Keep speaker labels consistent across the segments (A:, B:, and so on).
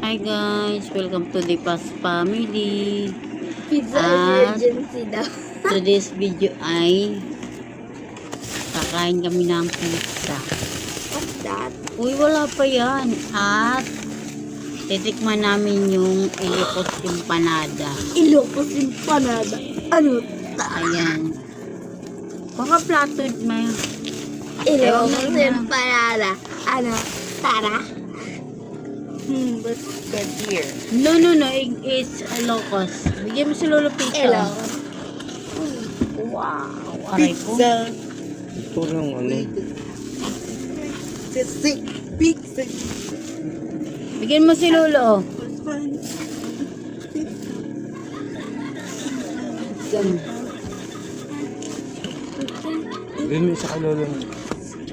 A: Hi guys, welcome to the Past Family.
B: Pizza
A: At
B: emergency daw.
A: today's video ay kakain kami ng pizza.
B: What's that?
A: Uy, wala pa yan. At titikman namin yung Ilocos Empanada.
B: Ilocos Empanada. Ano?
A: Ayan. Baka flattered mo.
B: Ilocos
A: Ewan na.
B: Empanada. Ano? Tara? What's that here?
A: No, it's Ilocos. Bigyan mo si Lolo Pizza.
B: Ilocos.
A: Wow, aray ko.
C: Ito lang ano.
B: Pizza.
A: Bigyan mo si Lolo.
C: Bigyan mo sa kalolo niya.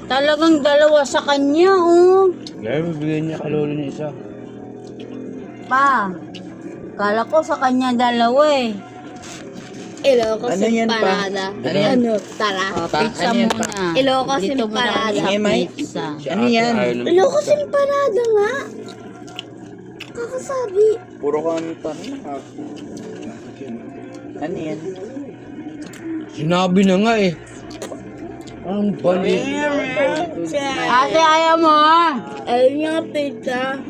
A: Talagang dalawa sa kanya, oh.
C: Kaya bigyan niya kalolo niya isa.
A: Pa, kala ko sa kanya dalawa eh.
B: Ilocos
C: Ano yan, pa?
B: Empanada.
C: Ano yan?
B: Ano? Tara?
A: Pizza
C: ano yan, pa?
A: muna.
B: Ilocos
A: Dito muna
B: Empanada.
A: kami sa
C: Sige, Mike.
A: pizza.
C: Ano yan?
B: Ilocos Empanada nga. Kakasabi.
C: Puro kanta. Ano yan? Sinabi na nga eh. Ang balik.
A: Ate, ayaw mo ah.
B: Ayun nga pizza.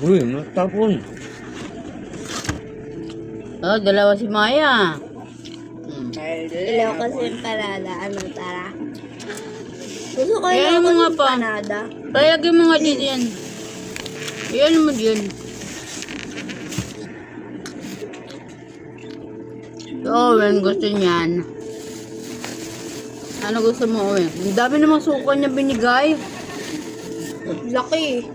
C: Uy, natapon.
A: Oh, dalawa si Maya.
B: Ilocos Empanada. Ano? Tara? Gusto ko
A: Ayan mo
B: Ilocos
A: nga pa.
B: Empanada.
A: Payagin mo nga din yan. Ayan mo din. Owen, gusto niyan. Ano gusto mo, Owen? Ang dami namang suka niya binigay.
B: Laki.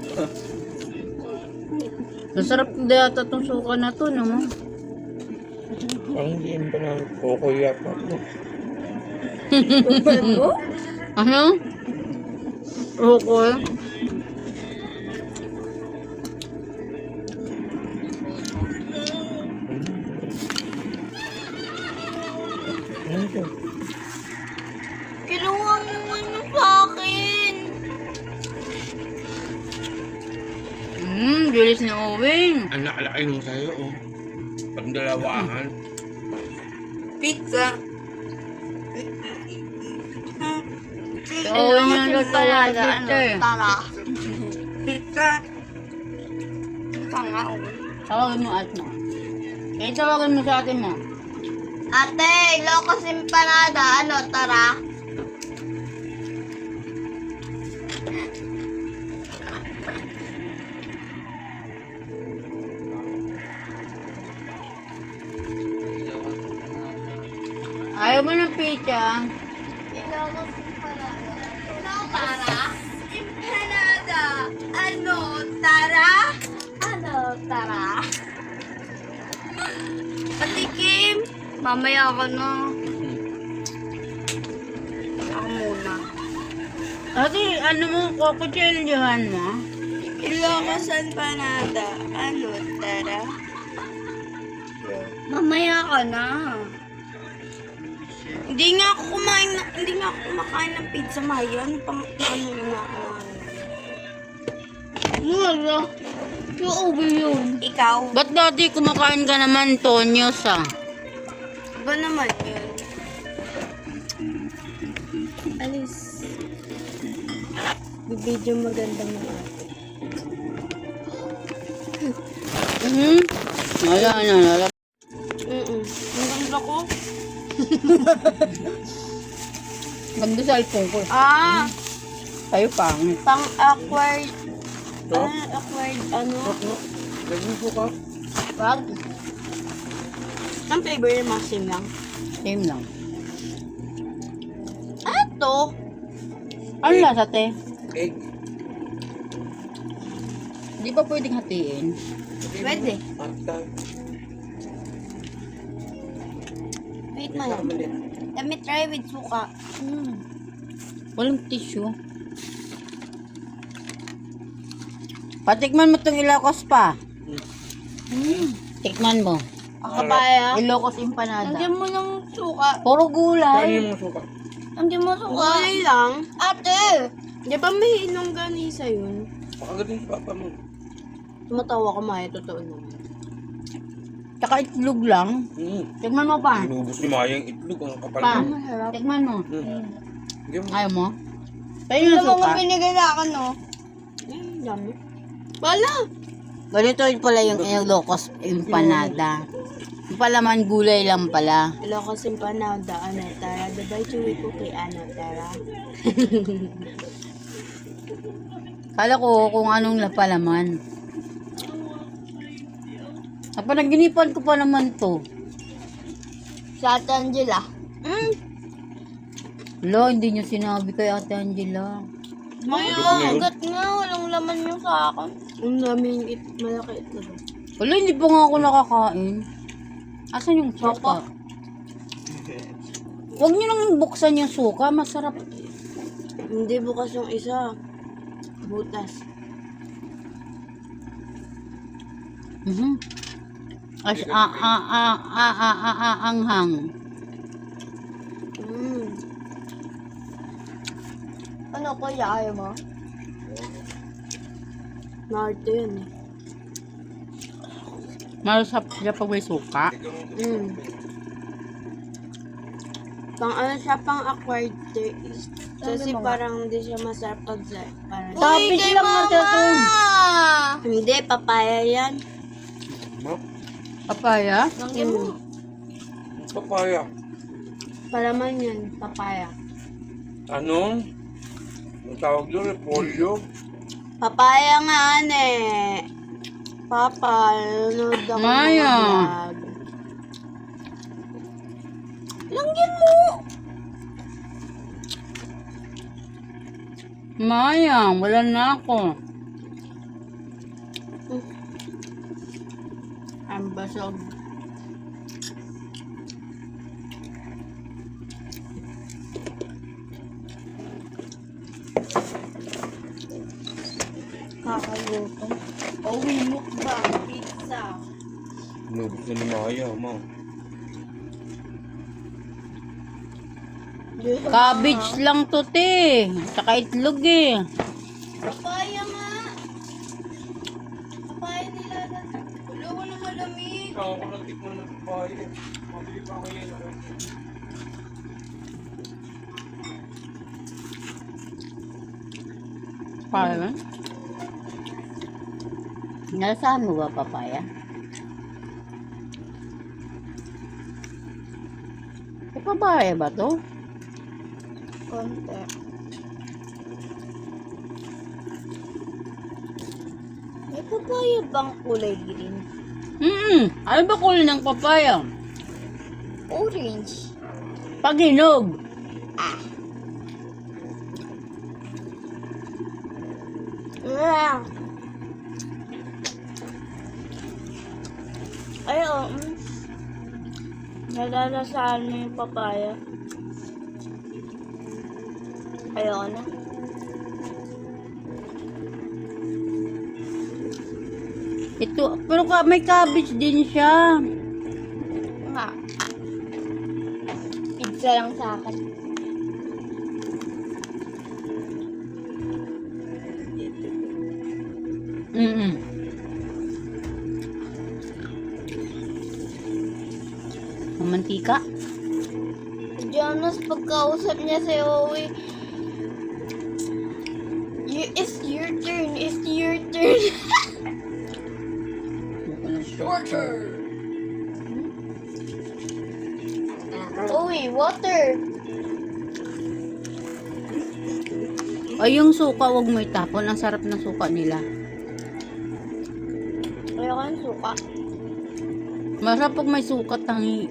A: Masarap na yata itong suka na to, no?
C: Ang diyan pa ng kokoya pa.
B: Ano?
A: Ano? Okay.
C: Ano ito?
B: Kinuha mo ano sa akin.
A: Bilis na Owen.
C: Ang nakalaki nung sa'yo, oh. Pagdalawahan.
B: Pizza.
A: Si Owen yung nagtawag
B: Ano?
A: dito eh.
B: Tara. Pizza. Tanga.
A: Tawagin mo at mo. Eh, tawagin mo sa atin mo.
B: Ate, Ilocos Empanada. Ano? Tara.
A: Ayaw mo ng pizza.
B: Ilocos Empanada. Ano? Tara. Empanada. Ano? Tara. Ano? Tara. Patikim. Mamaya ka na. Ako muna.
A: Ate, ano mo, kukutselyuhan mo?
B: Ilocos Empanada. Ano? Tara. Mamaya ka na. Hindi nga ako kumakain ng pizza, Maya. Ano pang ano na ako? Mura. Yung yun. Ikaw?
A: Ba't dati kumakain ka naman, Tonyos ah?
B: Ba naman yun? Alis. Bibidyo maganda mo ate.
A: Wala na.
B: Maganda ko?
A: Ganda sa iPhone ko.
B: Ah!
A: Sa'yo pangit.
B: Pang-acquired.
C: Ito?
B: Acquired ano?
C: Lagyan ko ka.
A: Wag.
B: Ang flavor yung maxim lang.
A: Same lang.
B: Ito?
A: Ano lasa, te?
C: Egg.
A: Di ba pwedeng hatiin?
B: Pwede.
C: Pantay.
B: Wait man. Let me try with suka.
A: Walang tissue. Patikman mo itong Ilocos pa. Tikman mo.
B: Akabaya.
A: Ilocos Empanada.
B: Nandiyan mo ng suka.
A: Puro gulay.
C: Kainin mo suka.
B: Nandiyan mo suka. Gulay lang. Ate! Di ba may longganisa yun?
C: Pakagaling si papa mo.
B: Tumatawa ka, Maya. Totoo naman.
A: Tsaka itlog lang. Tikman mo pa.
C: Inubos ni Maya yung itlog. Ang kapal
A: Pa.
C: mo.
B: Masarap.
A: Tikman mo.
C: Hindi mo.
A: Ayaw mo? Tayo na
B: Ano
A: suka.
B: mga binigay na akin, no? Dami. Wala.
A: Ganito yun pala yung Ilocos empanada. Yung palaman gulay lang pala.
B: Ilocos empanada, ano, tara. Dabay chewy cookie, ano, tara.
A: Kala ko kung anong palaman. Napanaginipan ko pa naman to.
B: Sa Ate Angela.
A: Lo, hindi nyo sinabi kay Ate Angela.
B: Maya, agad nga. Walang laman yung sa akin. Ang daming malaki itlog.
A: Wala, hindi pa nga ako nakakain. Asan yung suka? Huwag nyo nang buksan yung suka, masarap.
B: Hindi bukas yung isa. Butas.
A: As anghang.
B: Ano ko ayaw mo? Narte yun eh.
A: Masarap siya pag may suka.
B: Pang ano siya, pang acquired taste. Kasi parang hindi siya masarap pag parang...
A: Tapis lang matatong.
B: Hindi, papaya yan.
A: Papaya?
C: Papaya.
B: Palaman yan, papaya.
C: Ano? Ang tawag doon, repolyo.
B: Papaya nga, ane. Papa, nanonood ako ng
A: Maya.
B: mga vlog. Langyan mo!
A: Maya, wala na ako.
B: Ang basog. Kakaluto. Uwi mukbang, pizza.
C: Inubos na ni Maya, ma.
A: Cabbage lang to, te. Tsaka itlog eh.
B: Papaya nga. Papaya nila. Ulo ko na malamig.
C: Ikaw ako natikman ng papaya. Mabili pa ako yan.
A: Parang? Nalasahan mo ba papaya? Eh, papaya ba to?
B: Konti. May papaya bang kulay green?
A: Ano ba kulay ng papaya?
B: Orange.
A: Pag hinog.
B: Yeah. Ay, oo. Nalalasahan mo yung papaya. Ayoko na.
A: Ito, pero may cabbage din siya.
B: Nga. Pizza lang sa akin.
A: Mantika.
B: Jonas, pagkausap niya si Owie, it's your turn, it's your turn. Water. Owie, water.
A: Ay, yung suka, wag mo itapon. Ang sarap ng suka nila.
B: Ayoko ng suka.
A: Masarap pag may suka, tangi.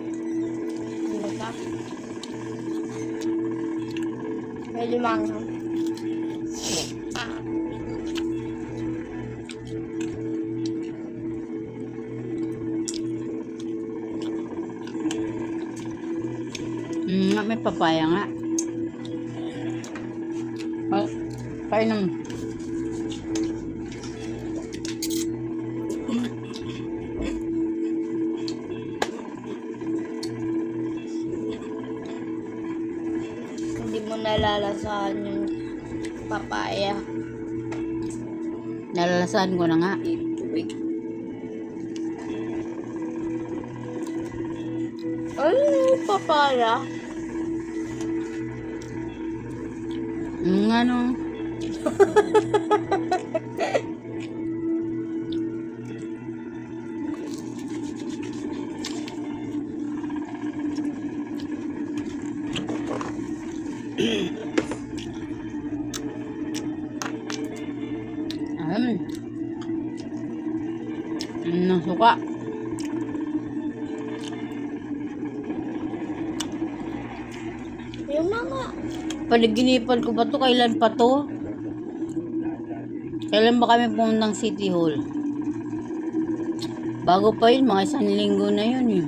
B: Medyo manghang.
A: May papaya nga. Oh, painom.
B: Hindi mo nalalasahan yung papaya.
A: Nalalasan ko na nga.
B: Ano yung papaya?
A: Ano? Suka.
B: Yung mga...
A: Paliginipan ko ba to? Kailan pa to? Kailan ba kami pumunta ng City Hall? Bago pa yun, mga 1 linggo na yun eh.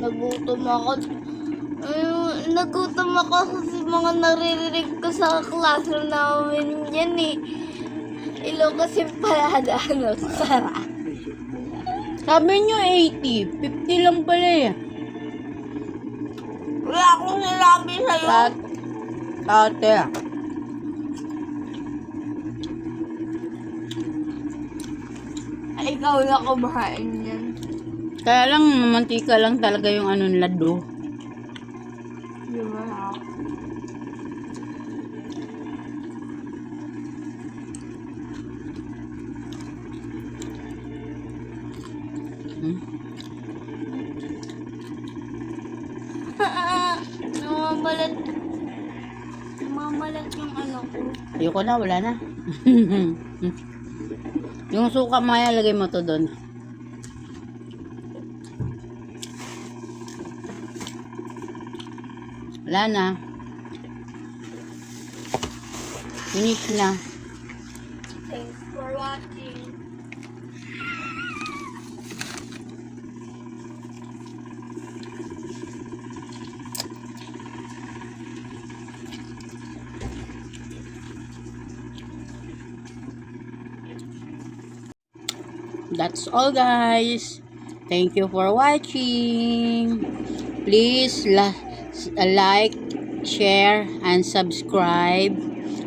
B: Nagutom ako. Nagutom ako kasi mga naririnig ko sa classroom namin yan eh. Ilocos Empanada, ano, sarap.
A: Sabi nyo 80, 50 lang pala eh.
B: Wala akong sinabi sa'yo.
A: Tate.
B: Ay, ikaw na kumain yan.
A: Kaya lang, mantika lang talaga yung ano lado.
B: Diba? Namamalat. Namamalat yung ano ko.
A: Ayoko na, wala na. Yung suka maya, lagay mo to doon. Wala na. Finish na.
B: Thanks for watching.
A: That's all, guys. Thank you for watching. Please like, share, and subscribe.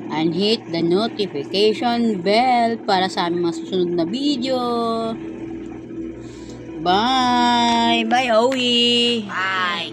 A: And hit the notification bell para sa aming mga susunod na video. Bye! Bye, Owie! Bye!